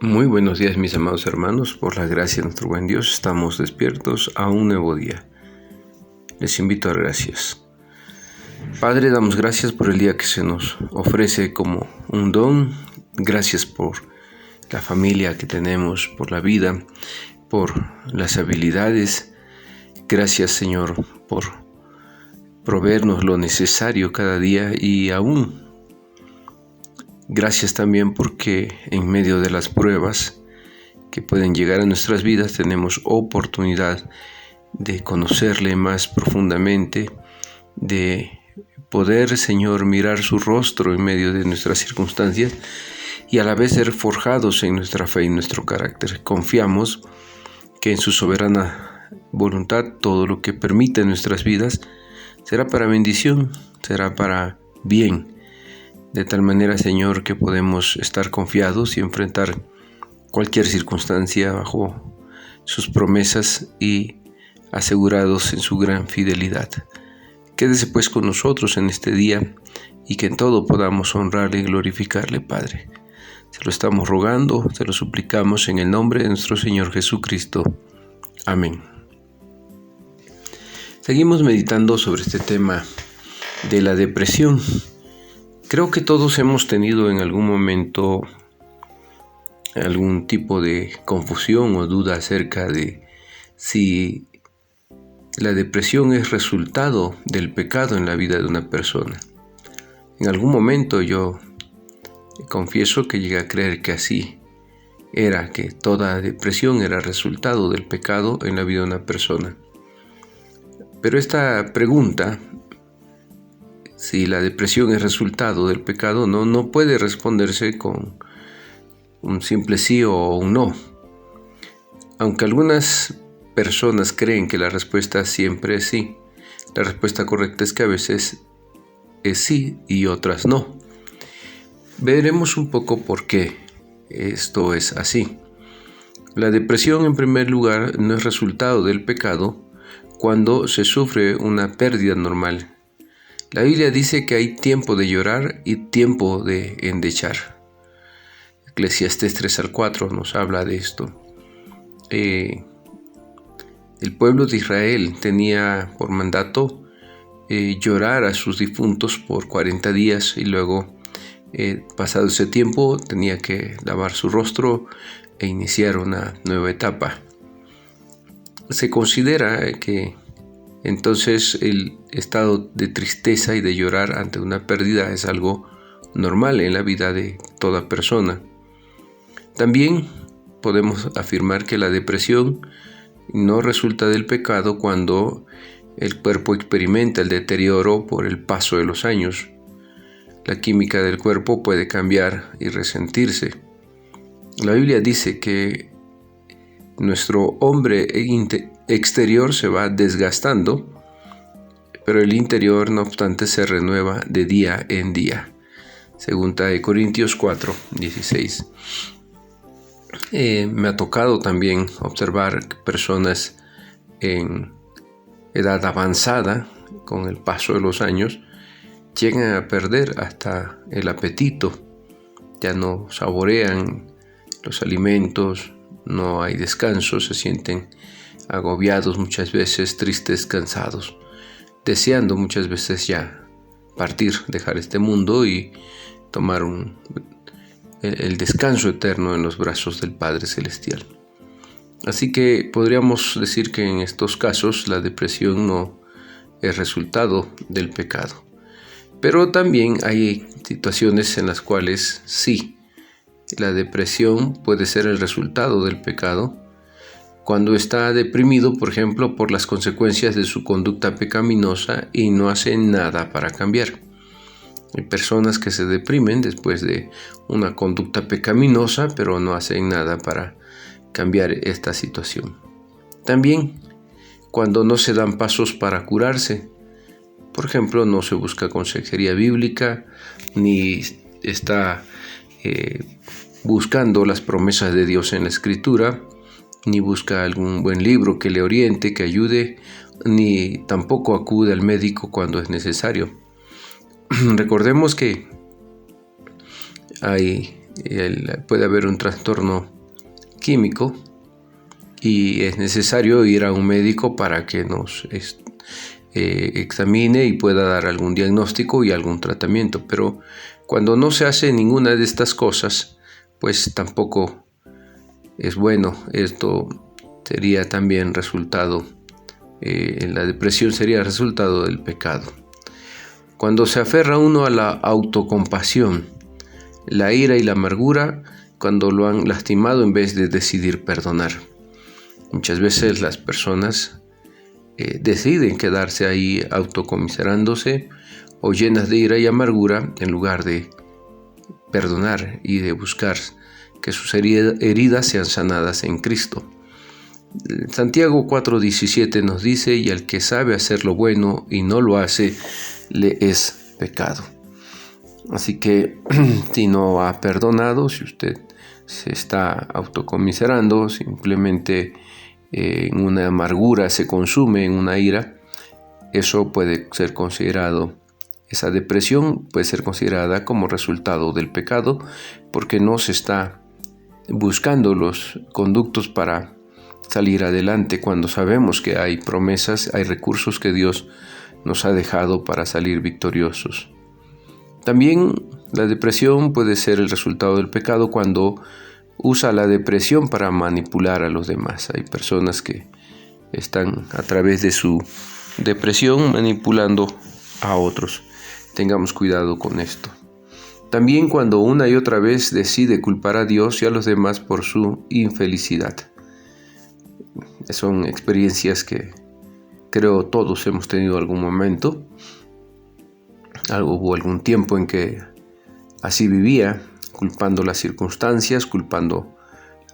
Muy buenos días, mis amados hermanos. Por la gracia de nuestro buen Dios estamos despiertos a un nuevo día. Les invito a gracias. Padre, damos gracias por el día que se nos ofrece como un don. Gracias por la familia que tenemos, por la vida, por las habilidades. Gracias, Señor, por proveernos lo necesario cada día y aún. Gracias también porque en medio de las pruebas que pueden llegar a nuestras vidas tenemos oportunidad de conocerle más profundamente, de poder, Señor, mirar su rostro en medio de nuestras circunstancias y a la vez ser forjados en nuestra fe y nuestro carácter. Confiamos que en su soberana voluntad todo lo que permite en nuestras vidas será para bendición, será para bien. De tal manera, Señor, que podemos estar confiados y enfrentar cualquier circunstancia bajo sus promesas y asegurados en su gran fidelidad. Quédese pues con nosotros en este día y que en todo podamos honrarle y glorificarle, Padre. Se lo estamos rogando, se lo suplicamos en el nombre de nuestro Señor Jesucristo. Amén. Seguimos meditando sobre este tema de la depresión. Creo que todos hemos tenido en algún momento algún tipo de confusión o duda acerca de si la depresión es resultado del pecado en la vida de una persona. En algún momento yo confieso que llegué a creer que así era, que toda depresión era resultado del pecado en la vida de una persona. Pero esta pregunta, si la depresión es resultado del pecado, no puede responderse con un simple sí o un no. Aunque algunas personas creen que la respuesta siempre es sí, la respuesta correcta es que a veces es sí y otras no. Veremos un poco por qué esto es así. La depresión, en primer lugar, no es resultado del pecado cuando se sufre una pérdida normal. La Biblia dice que hay tiempo de llorar y tiempo de endechar. Eclesiastés 3-4 nos habla de esto. El pueblo de Israel tenía por mandato llorar a sus difuntos por 40 días y luego, pasado ese tiempo, tenía que lavar su rostro e iniciar una nueva etapa. Se considera que entonces el estado de tristeza y de llorar ante una pérdida es algo normal en la vida de toda persona. También podemos afirmar que la depresión no resulta del pecado cuando el cuerpo experimenta el deterioro por el paso de los años. La química del cuerpo puede cambiar y resentirse. La Biblia dice que nuestro hombre exterior se va desgastando, pero el interior, no obstante, se renueva de día en día. Segunda de Corintios 4:16. Me ha tocado también observar personas en edad avanzada, con el paso de los años, llegan a perder hasta el apetito. Ya no saborean los alimentos, no hay descanso, se sienten agobiados muchas veces, tristes, cansados, deseando muchas veces ya partir, dejar este mundo y tomar el descanso eterno en los brazos del Padre Celestial. Así que podríamos decir que en estos casos la depresión no es resultado del pecado. Pero también hay situaciones en las cuales sí, la depresión puede ser el resultado del pecado, cuando está deprimido, por ejemplo, por las consecuencias de su conducta pecaminosa y no hace nada para cambiar. Hay personas que se deprimen después de una conducta pecaminosa, pero no hacen nada para cambiar esta situación. También, cuando no se dan pasos para curarse, por ejemplo, no se busca consejería bíblica, ni está buscando las promesas de Dios en la Escritura, ni busca algún buen libro que le oriente, que ayude, ni tampoco acude al médico cuando es necesario. Recordemos que hay puede haber un trastorno químico y es necesario ir a un médico para que nos examine y pueda dar algún diagnóstico y algún tratamiento. Pero cuando no se hace ninguna de estas cosas, pues tampoco es bueno. Esto sería también resultado, la depresión sería resultado del pecado. Cuando se aferra uno a la autocompasión, la ira y la amargura, cuando lo han lastimado en vez de decidir perdonar. Muchas veces las personas deciden quedarse ahí autocomiserándose o llenas de ira y amargura en lugar de perdonar y de buscar que sus heridas sean sanadas en Cristo. Santiago 4:17 nos dice: y al que sabe hacer lo bueno y no lo hace, le es pecado. Así que si no ha perdonado, si usted se está autocomiserando, simplemente en una amargura se consume en una ira, eso puede ser considerado, esa depresión puede ser considerada como resultado del pecado, porque no se está buscando los conductos para salir adelante cuando sabemos que hay promesas, hay recursos que Dios nos ha dejado para salir victoriosos. También la depresión puede ser el resultado del pecado cuando usa la depresión para manipular a los demás. Hay personas que están a través de su depresión manipulando a otros. Tengamos cuidado con esto. También cuando una y otra vez decide culpar a Dios y a los demás por su infelicidad. Son experiencias que creo todos hemos tenido algún momento. Hubo algún tiempo en que así vivía, culpando las circunstancias, culpando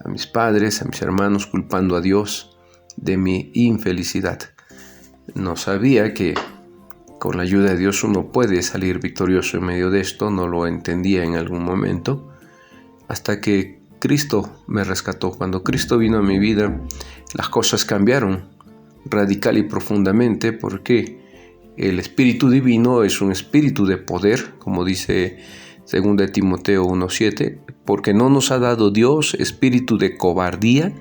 a mis padres, a mis hermanos, culpando a Dios de mi infelicidad. No sabía que con la ayuda de Dios uno puede salir victorioso en medio de esto, no lo entendía en algún momento, hasta que Cristo me rescató. Cuando Cristo vino a mi vida, las cosas cambiaron radical y profundamente, porque el Espíritu Divino es un espíritu de poder, como dice 2 Timoteo 1:7, porque no nos ha dado Dios espíritu de cobardía,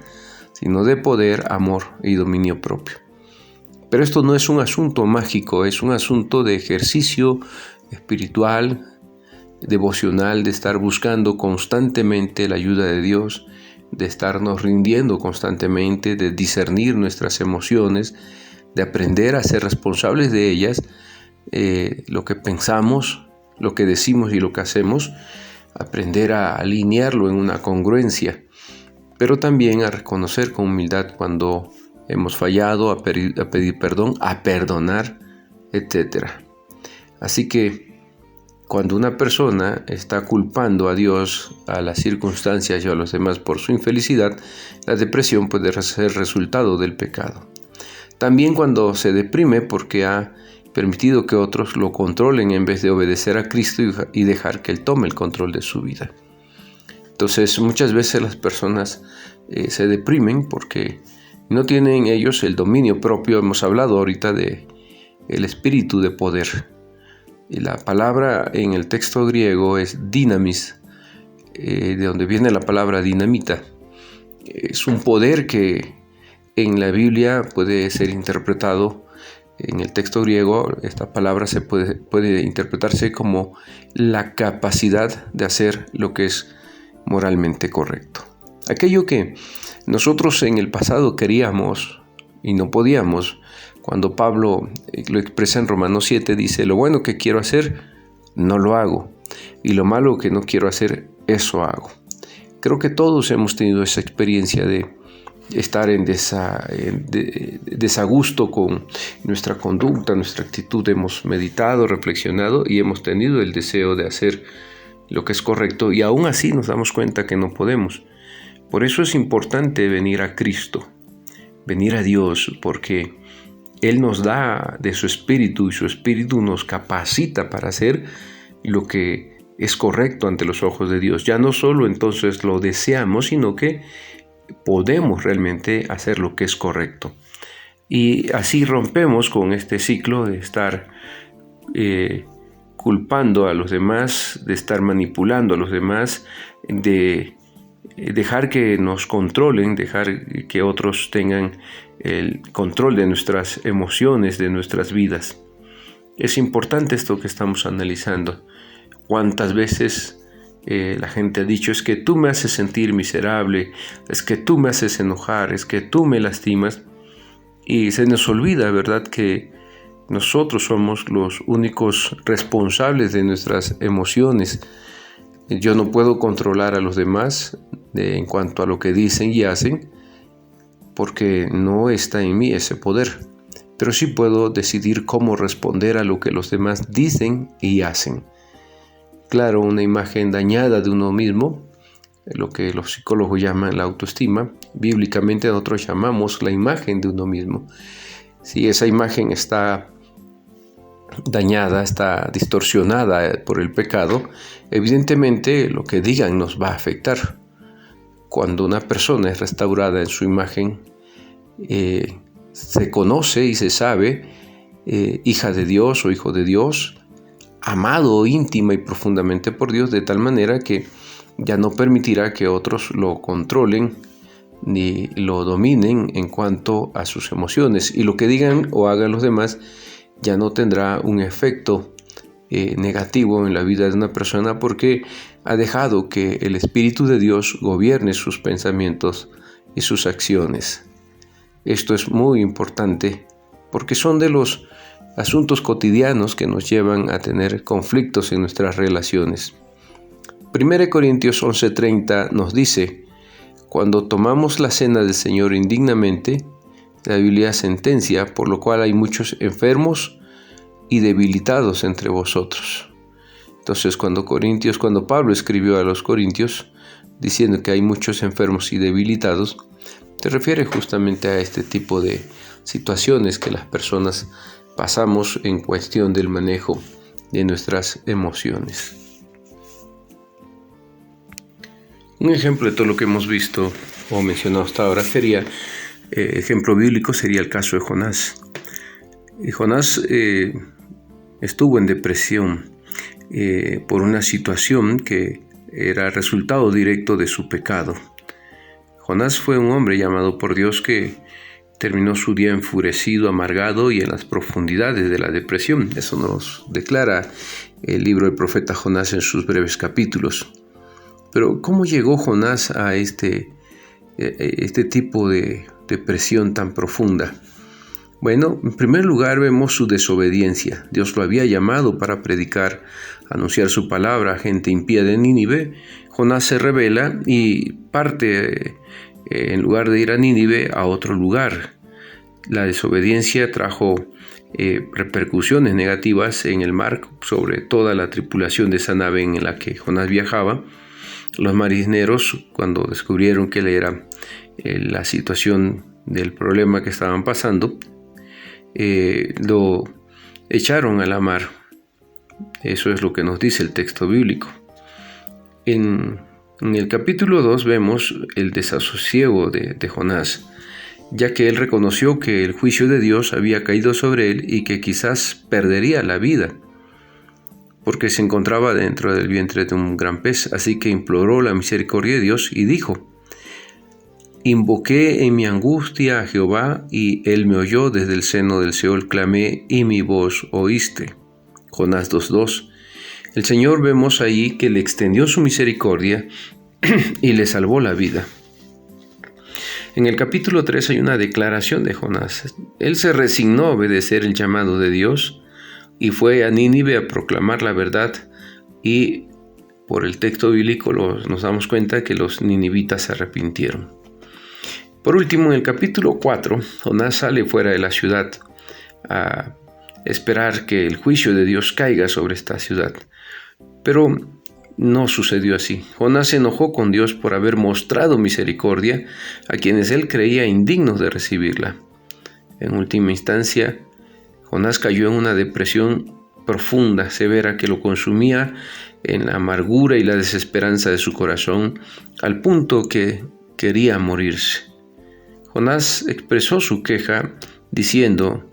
sino de poder, amor y dominio propio. Pero esto no es un asunto mágico, es un asunto de ejercicio espiritual, devocional, de estar buscando constantemente la ayuda de Dios, de estarnos rindiendo constantemente, de discernir nuestras emociones, de aprender a ser responsables de ellas, lo que pensamos, lo que decimos y lo que hacemos, aprender a alinearlo en una congruencia, pero también a reconocer con humildad cuando hemos fallado, a pedir perdón, a perdonar, etc. Así que cuando una persona está culpando a Dios, a las circunstancias y a los demás por su infelicidad, la depresión puede ser resultado del pecado. También cuando se deprime porque ha permitido que otros lo controlen en vez de obedecer a Cristo y dejar que Él tome el control de su vida. Entonces, muchas veces las personas se deprimen porque no tienen ellos el dominio propio. Hemos hablado ahorita de el espíritu de poder. Y la palabra en el texto griego es dinamis, de donde viene la palabra dinamita. Es un poder que en la Biblia puede ser interpretado. En el texto griego, esta palabra puede interpretarse como la capacidad de hacer lo que es moralmente correcto. Aquello que nosotros en el pasado queríamos y no podíamos, cuando Pablo lo expresa en Romanos 7, dice: lo bueno que quiero hacer, no lo hago, y lo malo que no quiero hacer, eso hago. Creo que todos hemos tenido esa experiencia de estar en desagusto con nuestra conducta, nuestra actitud. Hemos meditado, reflexionado y hemos tenido el deseo de hacer lo que es correcto, y aún así nos damos cuenta que no podemos. Por eso es importante venir a Cristo, venir a Dios, porque Él nos da de su Espíritu y su Espíritu nos capacita para hacer lo que es correcto ante los ojos de Dios. Ya no solo entonces lo deseamos, sino que podemos realmente hacer lo que es correcto. Y así rompemos con este ciclo de estar culpando a los demás, de estar manipulando a los demás, de dejar que nos controlen, dejar que otros tengan el control de nuestras emociones, de nuestras vidas. Es importante esto que estamos analizando. ¿Cuántas veces la gente ha dicho: es que tú me haces sentir miserable, es que tú me haces enojar, es que tú me lastimas? Y se nos olvida, ¿verdad?, que nosotros somos los únicos responsables de nuestras emociones. Yo no puedo controlar a los demás en cuanto a lo que dicen y hacen, porque no está en mí ese poder. Pero sí puedo decidir cómo responder a lo que los demás dicen y hacen. Claro, una imagen dañada de uno mismo, lo que los psicólogos llaman la autoestima, bíblicamente nosotros llamamos la imagen de uno mismo. Si esa imagen está dañada, está distorsionada por el pecado, evidentemente lo que digan nos va a afectar. Cuando una persona es restaurada en su imagen, se conoce y se sabe hija de Dios o hijo de Dios, amado íntima y profundamente por Dios, de tal manera que ya no permitirá que otros lo controlen ni lo dominen en cuanto a sus emociones, y lo que digan o hagan los demás ya no tendrá un efecto negativo en la vida de una persona, porque ha dejado que el Espíritu de Dios gobierne sus pensamientos y sus acciones. Esto es muy importante porque son de los asuntos cotidianos que nos llevan a tener conflictos en nuestras relaciones. 1 Corintios 11:30 nos dice: cuando tomamos la cena del Señor indignamente, la Biblia sentencia, por lo cual hay muchos enfermos y debilitados entre vosotros. Entonces, cuando Pablo escribió a los Corintios diciendo que hay muchos enfermos y debilitados, se refiere justamente a este tipo de situaciones que las personas pasamos en cuestión del manejo de nuestras emociones. Un ejemplo de todo lo que hemos visto o mencionado hasta ahora sería, ejemplo bíblico sería el caso de Jonás. Jonás estuvo en depresión por una situación que era resultado directo de su pecado. Jonás fue un hombre llamado por Dios que terminó su día enfurecido, amargado y en las profundidades de la depresión. Eso nos declara el libro del profeta Jonás en sus breves capítulos. Pero ¿cómo llegó Jonás a este tipo de depresión tan profunda? Bueno, en primer lugar vemos su desobediencia. Dios lo había llamado para predicar, anunciar su palabra a gente impía de Nínive. Jonás se rebela y parte, en lugar de ir a Nínive, a otro lugar. La desobediencia trajo repercusiones negativas en el mar sobre toda la tripulación de esa nave en la que Jonás viajaba. Los marineros, cuando descubrieron que era la situación del problema que estaban pasando, lo echaron a la mar. Eso es lo que nos dice el texto bíblico. En el capítulo 2 vemos el desasosiego de Jonás, ya que él reconoció que el juicio de Dios había caído sobre él y que quizás perdería la vida, porque se encontraba dentro del vientre de un gran pez. Así que imploró la misericordia de Dios y dijo: invoqué en mi angustia a Jehová, y él me oyó. Desde el seno del Seol clamé, y mi voz oíste. Jonás 2:2. El Señor, vemos ahí que le extendió su misericordia y le salvó la vida. En el capítulo 3 hay una declaración de Jonás. Él se resignó a obedecer el llamado de Dios y fue a Nínive a proclamar la verdad, y por el texto bíblico nos damos cuenta que los ninivitas se arrepintieron. Por último, en el capítulo 4, Jonás sale fuera de la ciudad a esperar que el juicio de Dios caiga sobre esta ciudad. Pero no sucedió así. Jonás se enojó con Dios por haber mostrado misericordia a quienes él creía indignos de recibirla. En última instancia, Jonás cayó en una depresión profunda, severa, que lo consumía en la amargura y la desesperanza de su corazón, al punto que quería morirse. Jonás expresó su queja diciendo: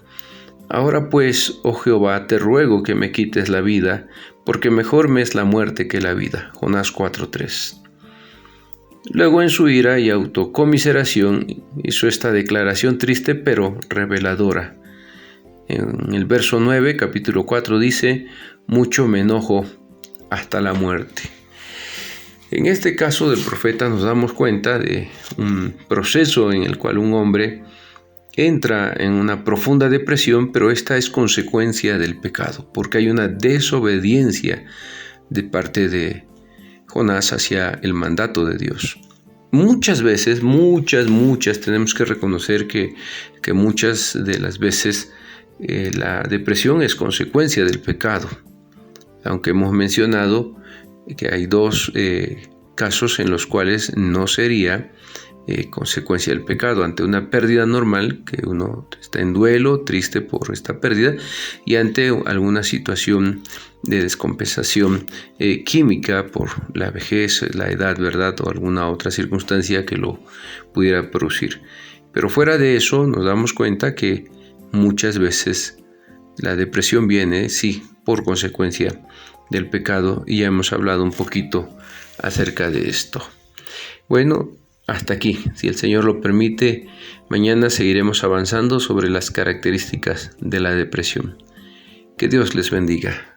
ahora pues, oh Jehová, te ruego que me quites la vida, porque mejor me es la muerte que la vida. Jonás 4:3. Luego, en su ira y autocomiseración, hizo esta declaración triste pero reveladora. En el verso 9, capítulo 4, dice: mucho me enojo hasta la muerte. En este caso del profeta nos damos cuenta de un proceso en el cual un hombre entra en una profunda depresión, pero esta es consecuencia del pecado, porque hay una desobediencia de parte de Jonás hacia el mandato de Dios. Muchas veces, muchas, tenemos que reconocer que muchas de las veces la depresión es consecuencia del pecado, aunque hemos mencionado que hay dos casos en los cuales no sería consecuencia del pecado: ante una pérdida normal, que uno está en duelo, triste por esta pérdida, y ante alguna situación de descompensación química por la vejez, la edad, ¿verdad?, o alguna otra circunstancia que lo pudiera producir. Pero fuera de eso, nos damos cuenta que muchas veces la depresión viene, sí, por consecuencia del pecado, y ya hemos hablado un poquito acerca de esto. Bueno, hasta aquí. Si el Señor lo permite, mañana seguiremos avanzando sobre las características de la depresión. Que Dios les bendiga.